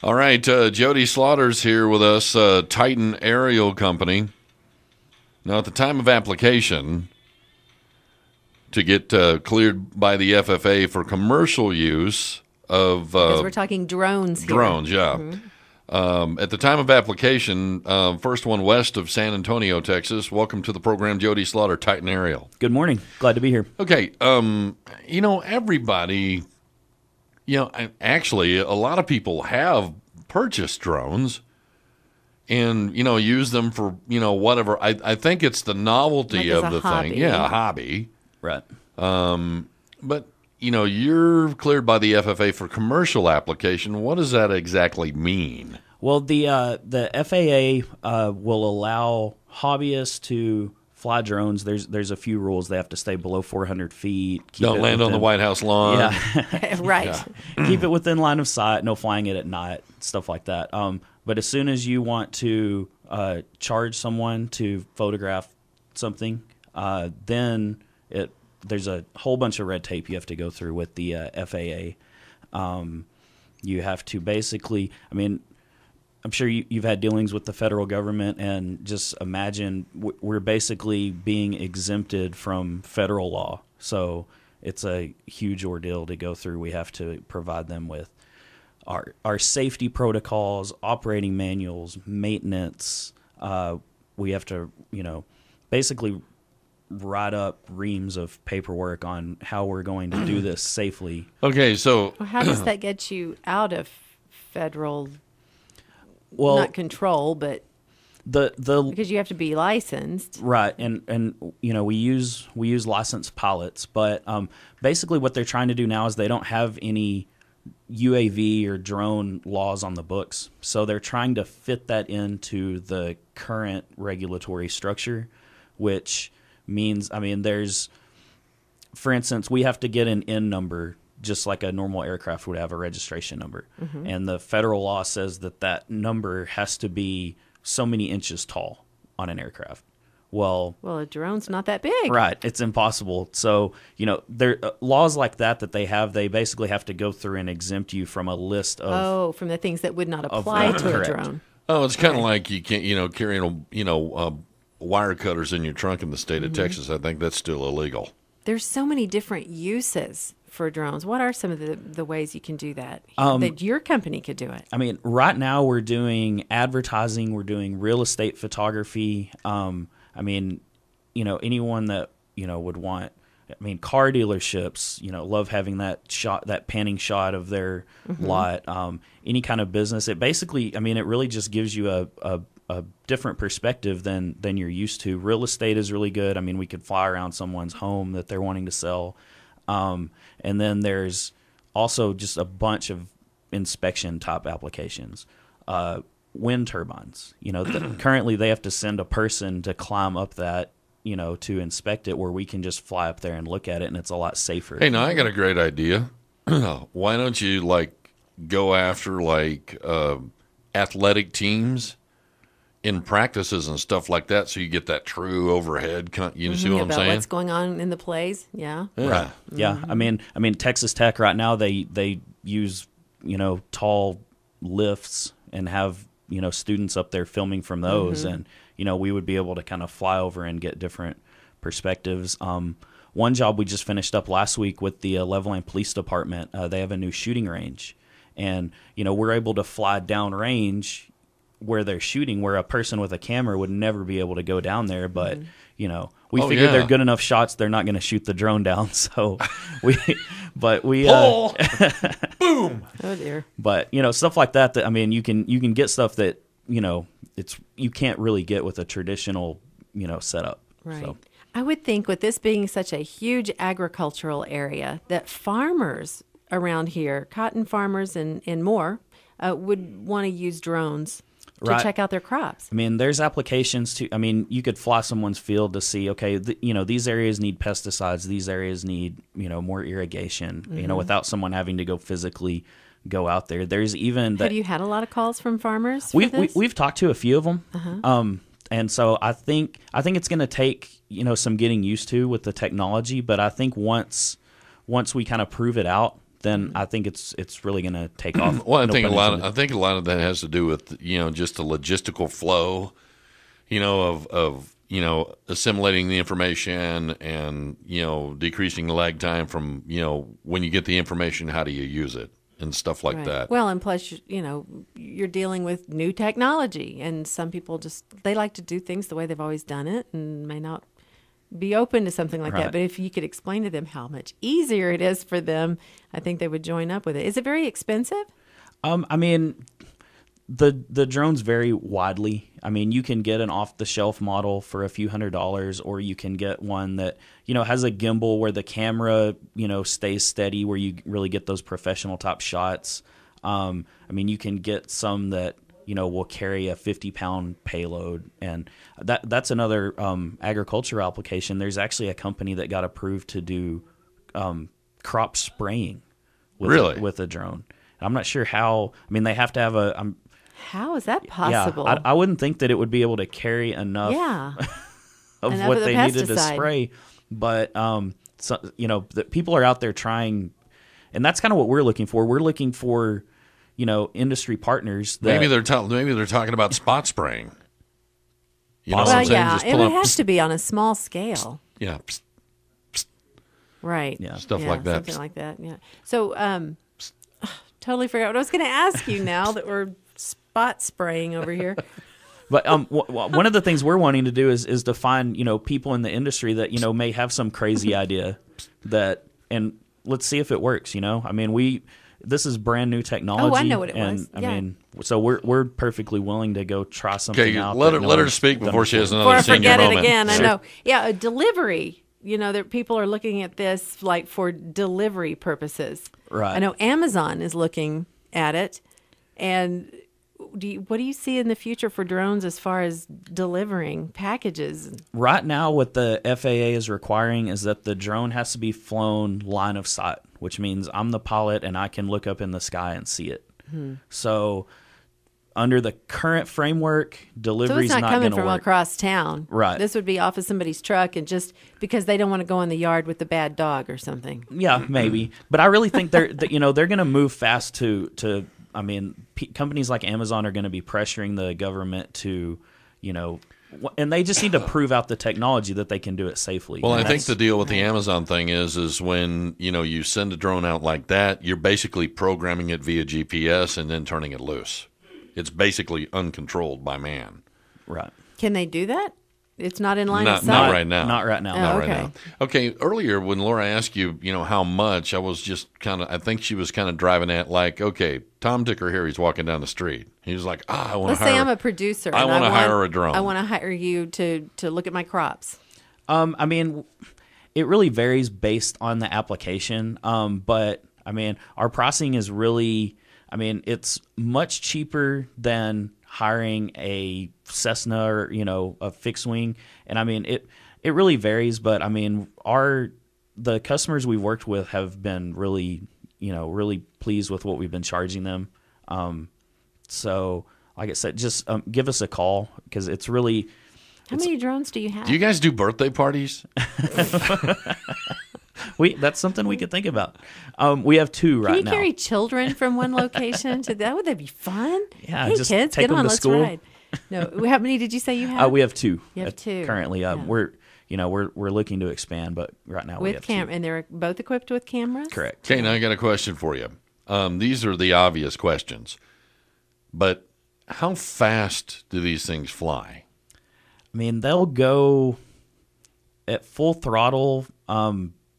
All right, Jody Slaughter's here with us, Titan Aerial Company. Now, at the time of application to get cleared by the FFA for commercial use of... because we're talking drones here. Drones, yeah. Mm-hmm. At the time of application, first one west of San Antonio, Texas. Welcome to the program, Jody Slaughter, Titan Aerial. Good morning. Glad to be here. Okay, everybody... actually, a lot of people have purchased drones and, use them for, whatever. I think it's the novelty like of the hobby. thing. Yeah, a hobby. Right. But, you're cleared by the FFA for commercial application. What does that exactly mean? Well, the FAA will allow hobbyists to fly drones. There's a few rules. They have to stay below 400 feet. Don't land on the White House lawn. Yeah. Right. Yeah. Keep it within line of sight. No flying it at night. Stuff like that. But as soon as you want to charge someone to photograph something, then there's a whole bunch of red tape you have to go through with the FAA. You have to basically, I'm sure you've had dealings with the federal government, and just imagine we're basically being exempted from federal law. So it's a huge ordeal to go through. We have to provide them with our safety protocols, operating manuals, maintenance. We have to, basically write up reams of paperwork on how we're going to do this safely. Okay, so... Well, how does that get you out of federal... Well, not control, but because you have to be licensed, right? And we use licensed pilots, but basically what they're trying to do now is they don't have any UAV or drone laws on the books, so they're trying to fit that into the current regulatory structure, which means there's, for instance, we have to get an N number. Just like a normal aircraft would have a registration number. Mm-hmm. And the federal law says that number has to be so many inches tall on an aircraft. Well, a drone's not that big. Right. It's impossible. So, there laws like that they basically have to go through and exempt you from a list of... Oh, from the things that would not apply to a drone. Oh, it's kind of like you can't, carrying, wire cutters in your trunk in the state of Texas. I think that's still illegal. There's so many different uses for drones. What are some of the ways you can do that? That your company could do it? Right now we're doing advertising, we're doing real estate photography. Anyone that, would want, car dealerships, love having that panning shot of their lot. Any kind of business. It basically, it really just gives you a different perspective than you're used to. Real estate is really good. We could fly around someone's home that they're wanting to sell. And then there's also just a bunch of inspection type applications. Wind turbines, currently they have to send a person to climb up that, to inspect it, where we can just fly up there and look at it, and it's a lot safer. Hey, now I got a great idea. Why don't you go after athletic teams in practices and stuff like that, so you get that true overhead. You see what I'm saying? What's going on in the plays? Yeah. Right. Yeah. Texas Tech right now they use tall lifts and have students up there filming from those, and we would be able to kind of fly over and get different perspectives. One job we just finished up last week with the Levelland Police Department. They have a new shooting range, and we're able to fly downrange where they're shooting, where a person with a camera would never be able to go down there. But, we figured they're good enough shots, they're not going to shoot the drone down. So we Pull! Boom! Oh dear. But, stuff like that, you can get stuff that, you can't really get with a traditional, setup. Right. So. I would think with this being such a huge agricultural area that farmers around here, cotton farmers and more, would want to use drones to check out their crops. There's applications to, you could fly someone's field to see, okay, these areas need pesticides, these areas need, more irrigation, without someone having to go physically go out there. There's even that. Have you had a lot of calls from farmers for we've talked to a few of them. And so I think it's going to take, some getting used to with the technology, but I think once we kind of prove it out, then I think it's really going to take off. Well, I No think pun intended. I think a lot of that has to do with just the logistical flow, of assimilating the information and decreasing the lag time from when you get the information, how do you use it and stuff like that. Well, and plus, you're dealing with new technology, and some people they like to do things the way they've always done it and may not be open to something like that. But if you could explain to them how much easier it is for them, I think they would join up with it. Is it very expensive? I mean, the drones vary widely. I mean, you can get an off-the-shelf model for a few $100s, or you can get one that, has a gimbal where the camera, stays steady, where you really get those professional type shots. I mean, you can get some that, will carry a 50-pound payload. And that's another agriculture application. There's actually a company that got approved to do crop spraying with a drone. I'm not sure how. I mean, they have to have how is that possible? Yeah, I wouldn't think that it would be able to carry enough of what they needed to spray. But the people are out there trying, and that's kind of what we're looking for. We're looking for, industry partners. Maybe they're talking about spot spraying. Well, yeah, it would have to be on a small scale. Yeah. Right. Yeah. Stuff like that. Something like that. Yeah. So, totally forgot what I was going to ask you now that we're spot spraying over here. But one of the things we're wanting to do is to find people in the industry that may have some crazy idea and let's see if it works. I mean, this is brand new technology. Oh, I know what it was. I mean, so we're perfectly willing to go try something out. Let her speak before she has another senior moment. Before I forget it again, I know. Yeah, a delivery. That people are looking at this like for delivery purposes. Right. I know Amazon is looking at it, and what do you see in the future for drones as far as delivering packages? Right now, what the FAA is requiring is that the drone has to be flown line of sight, which means I'm the pilot and I can look up in the sky and see it. So under the current framework, delivery's not going to work. So it's not coming from across town. Right. This would be off of somebody's truck, and just because they don't want to go in the yard with the bad dog or something. Yeah, maybe. But I really think they're going to move fast to I mean, companies like Amazon are going to be pressuring the government to, and they just need to prove out the technology that they can do it safely. Well, I think the deal with the Amazon thing is when, you send a drone out like that, you're basically programming it via GPS and then turning it loose. It's basically uncontrolled by man. Right. Can they do that? It's not in line of sight? Not right now. Not right now. Oh, Right now. Okay, earlier when Laura asked you, how much, I was just I think she was kind of driving at like, okay, Tom Dicker here, he's walking down the street. He was like, I want to hire. Let's say I'm a producer. I want to hire a drone. I want to hire you to look at my crops. I mean, it really varies based on the application. But I mean, our pricing is really, it's much cheaper than hiring a Cessna or, a fixed wing. And I mean, it really varies, but I mean, the customers we've worked with have been really, really pleased with what we've been charging them. So like I said, just give us a call because it's really. How many drones do you have? Do you guys do birthday parties? That's something we could think about. We have 2 right now. Can you carry children from one location to that? Would that be fun? Yeah, hey just kids, take get them on, to let's school. ride. No, how many did you say you have? We have 2. You have 2 currently. Yeah. We're looking to expand, but right now we have 2. And they're both equipped with cameras. Correct. Okay, now I got a question for you. These are the obvious questions, but how fast do these things fly? I mean, they'll go at full throttle,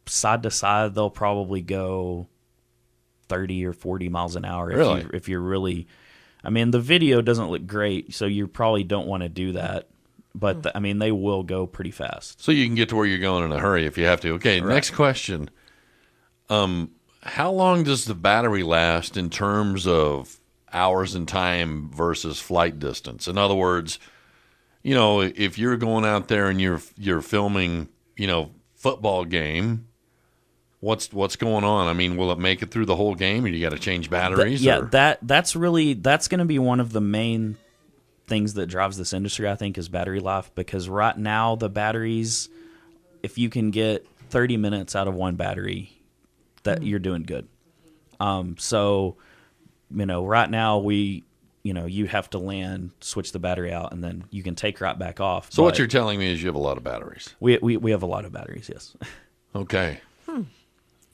side to side. They'll probably go 30 or 40 miles an hour. Really? If you're really, I mean, the video doesn't look great, so you probably don't want to do that. But I mean, they will go pretty fast. So you can get to where you're going in a hurry if you have to. Okay, Right. Next question. How long does the battery last in terms of hours and time versus flight distance? In other words, if you're going out there and you're filming, football game, what's going on? I mean, will it make it through the whole game, or you got to change batteries? That's going to be one of the main things that drives this industry, I think, is battery life. Because right now the batteries, if you can get 30 minutes out of one battery, that you're doing good. So, right now you have to land, switch the battery out, and then you can take right back off. So what you're telling me is you have a lot of batteries. We have a lot of batteries, yes. Okay.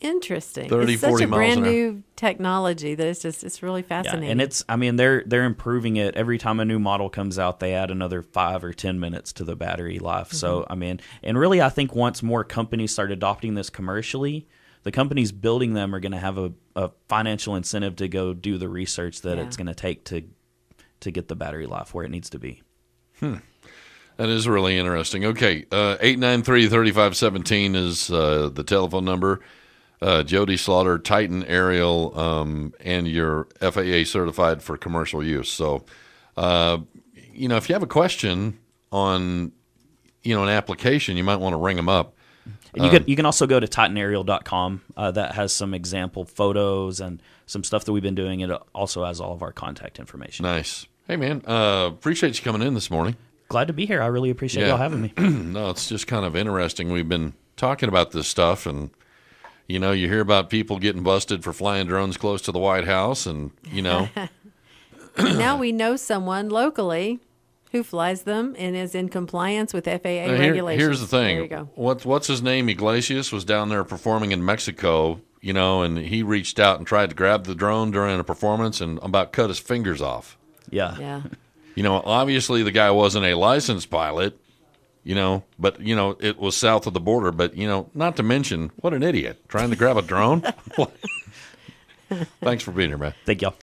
Interesting. 30, it's such 40 a miles brand an hour. new technology that it's really Yeah, fascinating. and they're improving it every time a new model comes out. They add another 5 or 10 minutes to the battery life. So and really, I think once more companies start adopting this commercially, the companies building them are going to have a financial incentive to go do the research that it's going to take to get the battery life where it needs to be. That is really interesting. Okay, 893-3517 is the telephone number. Jody Slaughter, Titan Aerial, and you're FAA certified for commercial use. So, if you have a question on, an application, you might want to ring them up. And you can also go to titanaerial.com. That has some example photos and some stuff that we've been doing. It also has all of our contact information. Nice. Hey, man, appreciate you coming in this morning. Glad to be here. I really appreciate y'all having me. No, it's just kind of interesting. We've been talking about this stuff, and you hear about people getting busted for flying drones close to the White House, and now we know someone locally who flies them and is in compliance with FAA regulations. Here's the thing. There you go. What's his name? Iglesias was down there performing in Mexico, and he reached out and tried to grab the drone during a performance and about cut his fingers off. Yeah. Obviously the guy wasn't a licensed pilot, but, it was south of the border. But, not to mention, what an idiot, trying to grab a drone. Thanks for being here, man. Thank y'all.